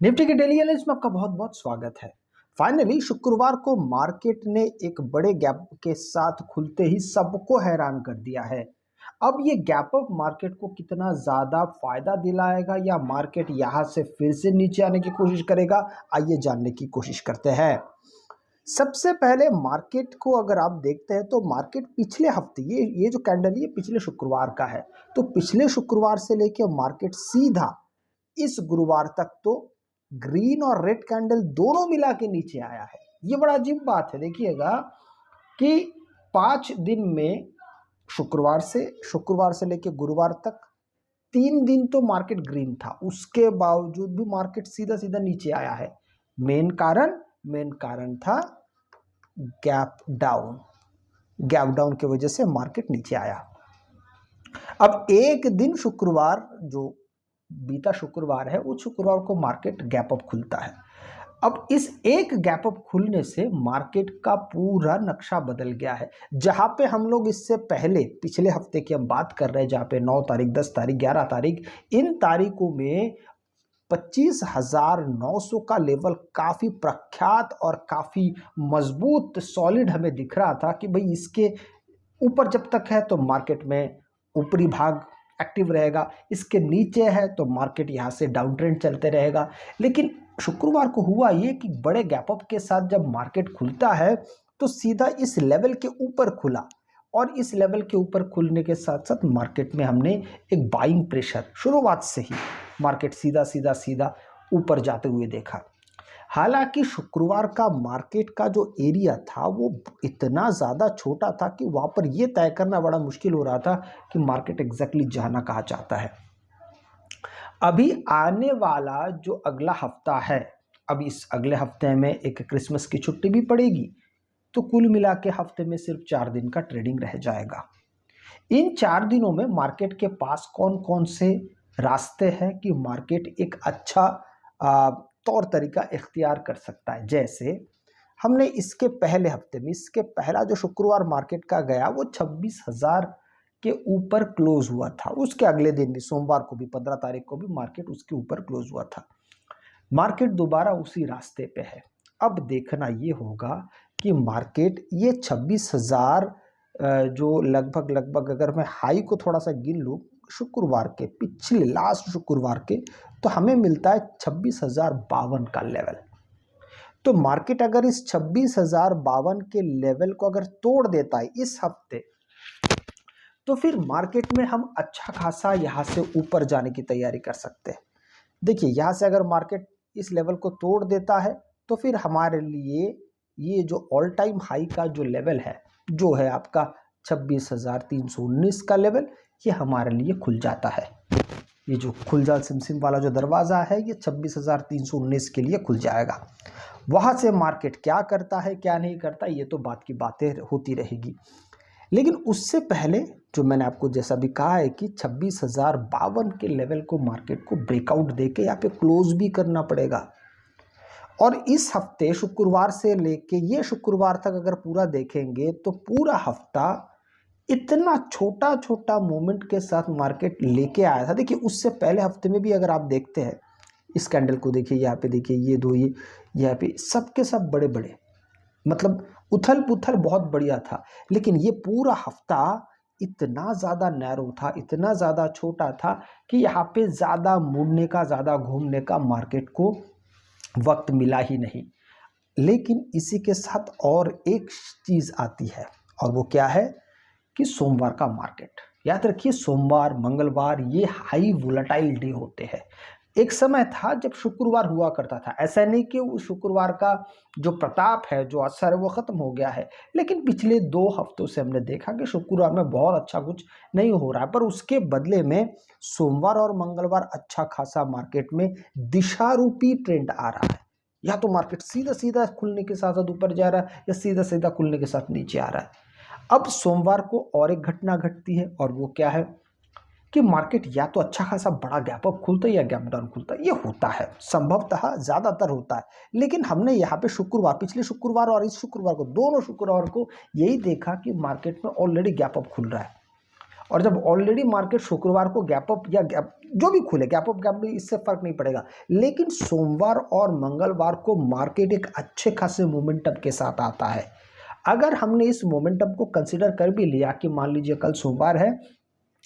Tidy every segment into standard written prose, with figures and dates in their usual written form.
Nifty के daily analysis में आपका बहुत बहुत स्वागत है। फाइनली शुक्रवार को मार्केट ने एक बड़े गैप के साथ खुलते ही सबको हैरान कर दिया है। अब ये गैप अप मार्केट को कितना ज़्यादा फायदा दिलाएगा या मार्केट यहाँ से फिर से नीचे आने की कोशिश करेगा, आइए जानने की कोशिश करते हैं। सबसे पहले मार्केट को अगर आप देखते हैं तो मार्केट पिछले हफ्ते ये जो कैंडल ये पिछले शुक्रवार का है, तो पिछले शुक्रवार से लेकर मार्केट सीधा इस गुरुवार तक तो ग्रीन और रेड कैंडल दोनों मिला के नीचे आया है। ये बड़ा अजीब बात है। देखिएगा कि 5 दिन में शुक्रवार से लेकर गुरुवार तक 3 दिन तो मार्केट ग्रीन था, उसके बावजूद भी मार्केट सीधा सीधा नीचे आया है। मेन कारण था गैप डाउन की वजह से मार्केट नीचे आया। अब एक दिन शुक्रवार जो बीता शुक्रवार है, उस शुक्रवार को मार्केट गैप अप खुलता है। अब इस एक गैप अप खुलने से मार्केट का पूरा नक्शा बदल गया है। जहां पे हम लोग इससे पहले पिछले हफ्ते की हम बात कर रहे हैं, जहां पे 9 तारीख, 10 तारीख, 11 तारीख, इन तारीखों में 25,900 का लेवल काफी प्रख्यात और काफी मजबूत सॉलिड हमें दिख रहा था कि भाई इसके ऊपर जब तक है तो मार्केट में ऊपरी भाग एक्टिव रहेगा, इसके नीचे है तो मार्केट यहाँ से डाउन ट्रेंड चलते रहेगा। लेकिन शुक्रवार को हुआ ये कि बड़े गैप अप के साथ जब मार्केट खुलता है तो सीधा इस लेवल के ऊपर खुला, और इस लेवल के ऊपर खुलने के साथ साथ मार्केट में हमने एक बाइंग प्रेशर शुरुआत से ही मार्केट सीधा ऊपर जाते हुए देखा। हालांकि शुक्रवार का मार्केट का जो एरिया था वो इतना ज़्यादा छोटा था कि वहाँ पर यह तय करना बड़ा मुश्किल हो रहा था कि मार्केट एग्जैक्टली जाना कहाँ चाहता है। अभी आने वाला जो अगला हफ्ता है, अब इस अगले हफ्ते में एक क्रिसमस की छुट्टी भी पड़ेगी, तो कुल मिला के हफ्ते में सिर्फ 4 दिन का ट्रेडिंग रह जाएगा। इन 4 दिनों में मार्केट के पास कौन कौन से रास्ते हैं कि मार्केट एक अच्छा तौर तरीका इख्तियार कर सकता है। जैसे हमने इसके पहले हफ्ते में, इसके पहला जो शुक्रवार मार्केट का गया वो 26,000 के ऊपर क्लोज हुआ था। उसके अगले दिन भी, सोमवार को भी, 15 तारीख को भी मार्केट उसके ऊपर क्लोज हुआ था। मार्केट दोबारा उसी रास्ते पे है। अब देखना ये होगा कि मार्केट ये 26,000 जो लगभग अगर मैं हाई को थोड़ा सा गिन लूँ शुक्रवार के, पिछले लास्ट शुक्रवार के, तो हमें मिलता है 26,052 का लेवल। तो मार्केट अगर इस 26,052 के लेवल को अगर तोड़ देता है इस हफ्ते, तो फिर मार्केट में हम अच्छा खासा यहाँ से ऊपर जाने की तैयारी कर सकते हैं। देखिए, यहाँ से अगर मार्केट इस लेवल को तोड़ देता है तो फिर हमारे लिए ये जो ऑल टाइम हाई का जो लेवल है, जो है आपका 26,319 का लेवल, ये हमारे लिए खुल जाता है। ये जो खुल जा सिमसिम वाला जो दरवाज़ा है, ये 26,319 के लिए खुल जाएगा। वहाँ से मार्केट क्या करता है क्या नहीं करता, ये तो बात की बातें होती रहेगी। लेकिन उससे पहले जो मैंने आपको जैसा भी कहा है कि 26,052 के लेवल को मार्केट को ब्रेकआउट देके यहाँ पे क्लोज भी करना पड़ेगा। और इस हफ्ते शुक्रवार से लेके ये शुक्रवार तक अगर पूरा देखेंगे तो पूरा हफ्ता इतना छोटा छोटा मूवमेंट के साथ मार्केट लेके आया था। देखिए, उससे पहले हफ्ते में भी अगर आप देखते हैं इस कैंडल को, देखिए यहाँ पे, देखिए ये दो, ये यहाँ पे सबके सब बड़े बड़े, मतलब उथल पुथल बहुत बढ़िया था। लेकिन ये पूरा हफ्ता इतना ज़्यादा नैरो था, इतना ज़्यादा छोटा था कि यहाँ पे ज़्यादा मुड़ने का, ज़्यादा घूमने का मार्केट को वक्त मिला ही नहीं। लेकिन इसी के साथ और एक चीज़ आती है, और वो क्या है कि सोमवार का मार्केट, याद रखिए सोमवार, मंगलवार ये हाई वोलेटाइल डे होते हैं। एक समय था जब शुक्रवार हुआ करता था, ऐसा नहीं कि उस शुक्रवार का जो प्रताप है, जो असर है, वो ख़त्म हो गया है। लेकिन पिछले 2 हफ्तों से हमने देखा कि शुक्रवार में बहुत अच्छा कुछ नहीं हो रहा है, पर उसके बदले में सोमवार और मंगलवार अच्छा खासा मार्केट में दिशा रूपी ट्रेंड आ रहा है। या तो मार्केट सीधा सीधा खुलने के साथ साथ ऊपर जा रहा है, या सीधा सीधा खुलने के साथ नीचे आ रहा है। अब सोमवार को और एक घटना घटती है, और वो क्या है कि मार्केट या तो अच्छा खासा बड़ा गैप अप खुलता है या गैप डाउन खुलता है। ये होता है, संभवतः ज़्यादातर होता है। लेकिन हमने यहाँ पे शुक्रवार, पिछले शुक्रवार और इस शुक्रवार को, दोनों शुक्रवार को यही देखा कि मार्केट में ऑलरेडी गैप अप खुल रहा है। और जब ऑलरेडी मार्केट शुक्रवार को गैप अप या गैप जो भी खुले, गैप अप गैप डाउन इससे फर्क नहीं पड़ेगा, लेकिन सोमवार और मंगलवार को मार्केट एक अच्छे खासे मोमेंटम के साथ आता है। अगर हमने इस मोमेंटम को कंसिडर कर भी लिया कि मान लीजिए कल सोमवार है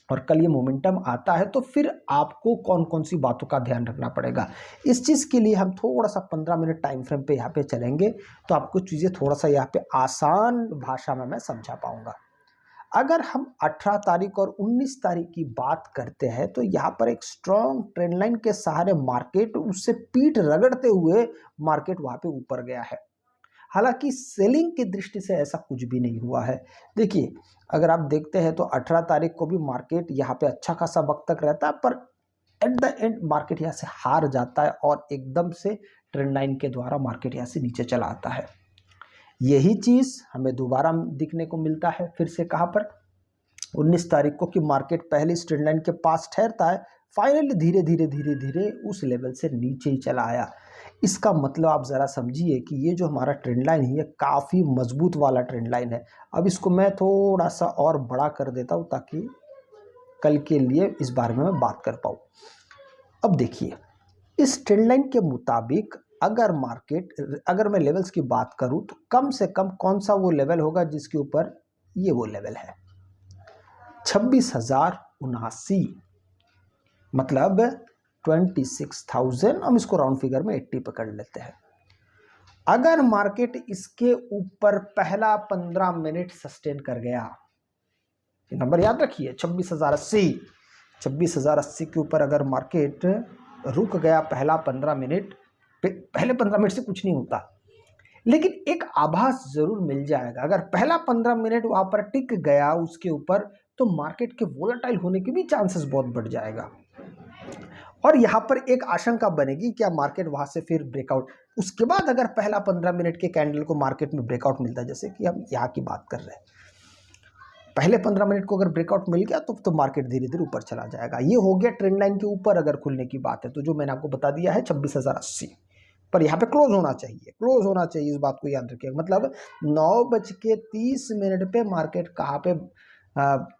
और कल ये मोमेंटम आता है, तो फिर आपको कौन कौन सी बातों का ध्यान रखना पड़ेगा। इस चीज़ के लिए हम थोड़ा सा 15 मिनट टाइम फ्रेम पे यहाँ पे चलेंगे, तो आपको चीज़ें थोड़ा सा यहाँ पे आसान भाषा में मैं समझा पाऊंगा। अगर हम 18 तारीख और 19 तारीख की बात करते हैं, तो यहाँ पर एक स्ट्रॉन्ग ट्रेंड लाइन के सहारे मार्केट उससे पीठ रगड़ते हुए मार्केट वहाँ पे ऊपर गया है। हालांकि सेलिंग की दृष्टि से ऐसा कुछ भी नहीं हुआ है। देखिए, अगर आप देखते हैं तो 18 तारीख को भी मार्केट यहाँ पे अच्छा खासा वक्त तक रहता है, पर एट द एंड मार्केट यहाँ से हार जाता है और एकदम से ट्रेंड लाइन के द्वारा मार्केट यहाँ से नीचे चला आता है। यही चीज़ हमें दोबारा दिखने को मिलता है फिर से कहाँ पर, 19 तारीख को, कि मार्केट पहले इस ट्रेंड लाइन के पास ठहरता है, फाइनली धीरे धीरे धीरे धीरे उस लेवल से नीचे ही चला आया। इसका मतलब आप ज़रा समझिए कि ये जो हमारा ट्रेंड लाइन है ये काफ़ी मजबूत वाला ट्रेंड लाइन है। अब इसको मैं थोड़ा सा और बड़ा कर देता हूँ ताकि कल के लिए इस बारे में मैं बात कर पाऊँ। अब देखिए, इस ट्रेंड लाइन के मुताबिक अगर मैं लेवल्स की बात करूँ तो कम से कम कौन सा वो लेवल होगा जिसके ऊपर ये वो लेवल है 26,079, मतलब 26,000, हम इसको राउंड फिगर में 80 पकड़ लेते हैं। अगर मार्केट इसके ऊपर पहला 15 मिनट सस्टेन कर गया, ये नंबर याद रखिए 26,080 के ऊपर अगर मार्केट रुक गया पहला 15 मिनट, पहले 15 मिनट से कुछ नहीं होता, लेकिन एक आभास जरूर मिल जाएगा। अगर पहला 15 मिनट वहां पर टिक गया उसके ऊपर, तो मार्केट के वोलेटाइल होने के भी चांसेस बहुत बढ़ जाएगा और यहां पर एक आशंका बनेगी क्या मार्केट वहां से फिर ब्रेकआउट, उसके बाद अगर पहला 15 मिनट के कैंडल को मार्केट में ब्रेकआउट मिलता है, जैसे कि हम यहाँ की बात कर रहे हैं, पहले 15 मिनट को अगर ब्रेकआउट मिल गया तो मार्केट धीरे धीरे ऊपर चला जाएगा। ये हो गया ट्रेंड लाइन के ऊपर अगर खुलने की बात है, तो जो मैंने आपको बता दिया है 26,080, पर यहाँ पे क्लोज होना चाहिए, क्लोज होना चाहिए, इस बात को याद रखिएगा। मतलब 9:30 पे मार्केट कहाँ पे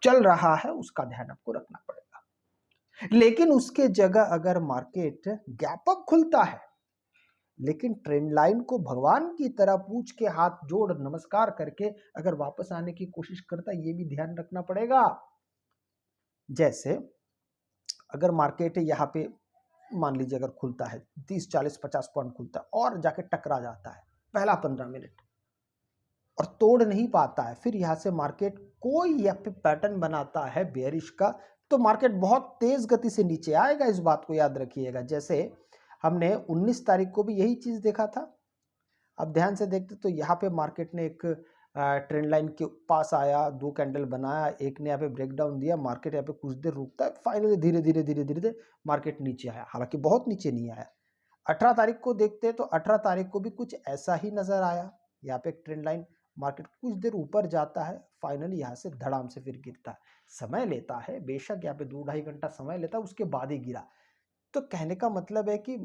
चल रहा है उसका ध्यान आपको रखना पड़ेगा। लेकिन उसके जगह अगर मार्केट गैप अप खुलता है, लेकिन ट्रेंड लाइन को भगवान की तरह पूछ के हाथ जोड़ नमस्कार करके अगर वापस आने की कोशिश करता है, ये भी ध्यान रखना पड़ेगा। जैसे अगर मार्केट यहाँ पे मान लीजिए अगर खुलता है 30, 40, 50 पॉइंट खुलता है और जाके टकरा जाता है पहला 15 मिनट और तोड़ नहीं पाता है, फिर यहाँ से मार्केट कोई यहाँ पे पैटर्न बनाता है बेयरिश का, तो मार्केट बहुत तेज गति से नीचे आएगा, इस बात को याद रखिएगा। जैसे हमने 19 तारीख को भी यही चीज देखा था। अब ध्यान से देखते तो यहाँ पे मार्केट ने एक ट्रेंड लाइन के पास आया, दो कैंडल बनाया, एक ने यहाँ पे ब्रेकडाउन दिया, मार्केट यहाँ पे कुछ देर रुकता है, फाइनली धीरे धीरे धीरे धीरे धीरे मार्केट नीचे आया, हालांकि बहुत नीचे नहीं आया। 18 तारीख को देखते हैं तो 18 तारीख को भी कुछ ऐसा ही नजर आया, यहाँ पे एक ट्रेंड लाइन, मार्केट कुछ देर ऊपर जाता है, फाइनली यहाँ से धड़ाम से फिर गिरता है। समय लेता है बेशक, यहाँ पे 2-2.5 घंटा समय लेता है, उसके बाद ही गिरा। तो कहने का मतलब है कि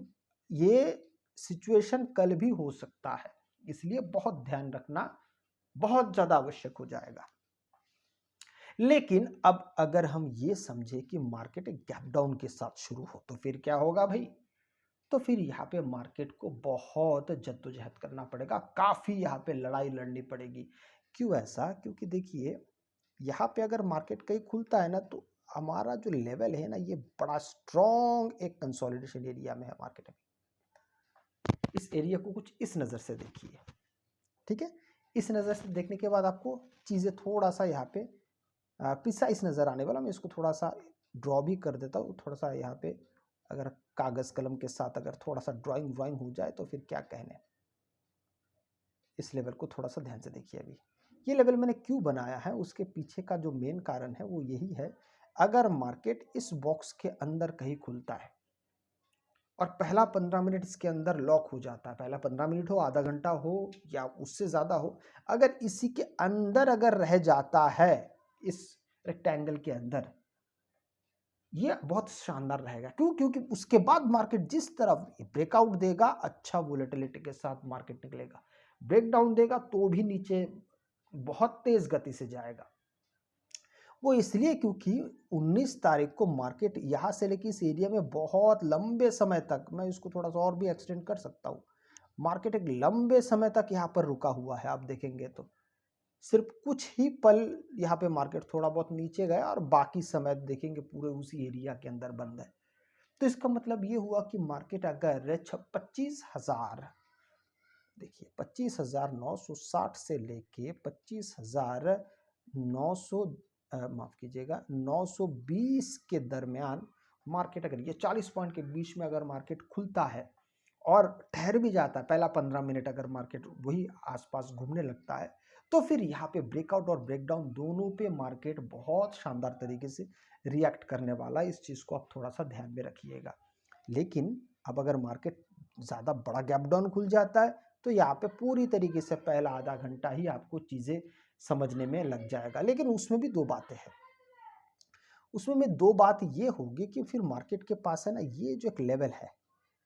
ये सिचुएशन कल भी हो सकता है, इसलिए बहुत ध्यान रखना बहुत ज्यादा आवश्यक हो जाएगा। लेकिन अब अगर हम ये समझे कि मार्केट गैप डाउन के साथ शुरू हो, तो फिर क्या होगा भाई, तो फिर यहाँ पे मार्केट को बहुत जद्दोजहद करना पड़ेगा, काफी यहाँ पे लड़ाई लड़नी पड़ेगी। क्यों ऐसा, क्योंकि देखिए यहाँ पे अगर मार्केट कहीं खुलता है ना, तो हमारा जो लेवल है ना, ये बड़ा स्ट्रॉन्ग एक कंसोलिडेशन एरिया में है मार्केट में। इस एरिया को कुछ इस नज़र से देखिए, ठीक है। इस नज़र से देखने के बाद आपको चीज़ें थोड़ा सा यहाँ पे प्रिसाइज नज़र आने वाला। मैं इसको थोड़ा सा ड्रॉ भी कर देता हूँ, थोड़ा सा यहाँ पे अगर कागज़ कलम के साथ अगर थोड़ा सा ड्राइंग हो जाए तो फिर क्या कहने। इस लेवल को थोड़ा सा ध्यान से देखिए। अभी ये लेवल मैंने क्यों बनाया है, उसके पीछे का जो मेन कारण है वो यही है, अगर मार्केट इस बॉक्स के अंदर कहीं खुलता है और पहला 15 मिनट इसके अंदर लॉक हो जाता है, पहला 15 मिनट हो, आधा घंटा हो या उससे ज़्यादा हो, अगर इसी के अंदर अगर रह जाता है इस रेक्टेंगल के अंदर, ये बहुत शानदार रहेगा। क्यों, क्योंकि उसके बाद मार्केट जिस तरफ ब्रेकआउट देगा, अच्छा वोलेटिलिटी के साथ मार्केट निकलेगा, ब्रेकडाउन देगा तो भी नीचे बहुत तेज गति से जाएगा। वो इसलिए क्योंकि 19 तारीख को मार्केट यहाँ से लेकर इस एरिया में बहुत लंबे समय तक, मैं इसको थोड़ा सा और भी एक्सटेंड कर सकता हूँ, मार्केट एक लंबे समय तक यहाँ पर रुका हुआ है। आप देखेंगे तो सिर्फ कुछ ही पल यहाँ पे मार्केट थोड़ा बहुत नीचे गया और बाकी समय देखेंगे पूरे उसी एरिया के अंदर बंद है। तो इसका मतलब ये हुआ कि मार्केट अगर 25,000, देखिए 25,960 से लेके 25,900, माफ कीजिएगा 920 के दरमियान मार्केट, अगर ये 40 पॉइंट के बीच में अगर मार्केट खुलता है और ठहर भी जाता है, पहला 15 मिनट अगर मार्केट वही आसपास घूमने लगता है, तो फिर यहाँ पे ब्रेकआउट और ब्रेकडाउन दोनों पे मार्केट बहुत शानदार तरीके से रिएक्ट करने वाला है। इस चीज़ को आप थोड़ा सा ध्यान में रखिएगा। लेकिन अब अगर मार्केट ज़्यादा बड़ा गैप डाउन खुल जाता है तो यहाँ पे पूरी तरीके से पहला आधा घंटा ही आपको चीज़ें समझने में लग जाएगा। लेकिन उसमें भी दो बातें हैं। उसमें में दो बात ये होगी कि फिर मार्केट के पास है ना, ये जो एक लेवल है,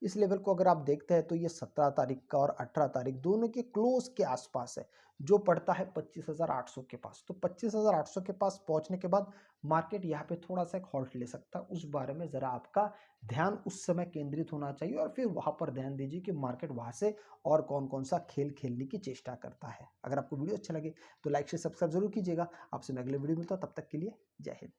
इस लेवल को अगर आप देखते हैं तो ये 17 तारीख का और 18 तारीख दोनों के क्लोज के आसपास है, जो पड़ता है 25,800 के पास। तो 25,800 के पास पहुंचने के बाद मार्केट यहाँ पे थोड़ा सा एक हॉल्ट ले सकता है। उस बारे में ज़रा आपका ध्यान उस समय केंद्रित होना चाहिए और फिर वहाँ पर ध्यान दीजिए कि मार्केट वहाँ से और कौन कौन सा खेल खेलने की चेष्टा करता है। अगर आपको वीडियो अच्छा लगे तो लाइक से सब्सक्राइब जरूर कीजिएगा। आपसे मैं अगले वीडियो में मिलता हूँ, तब तक के लिए जय हिंद।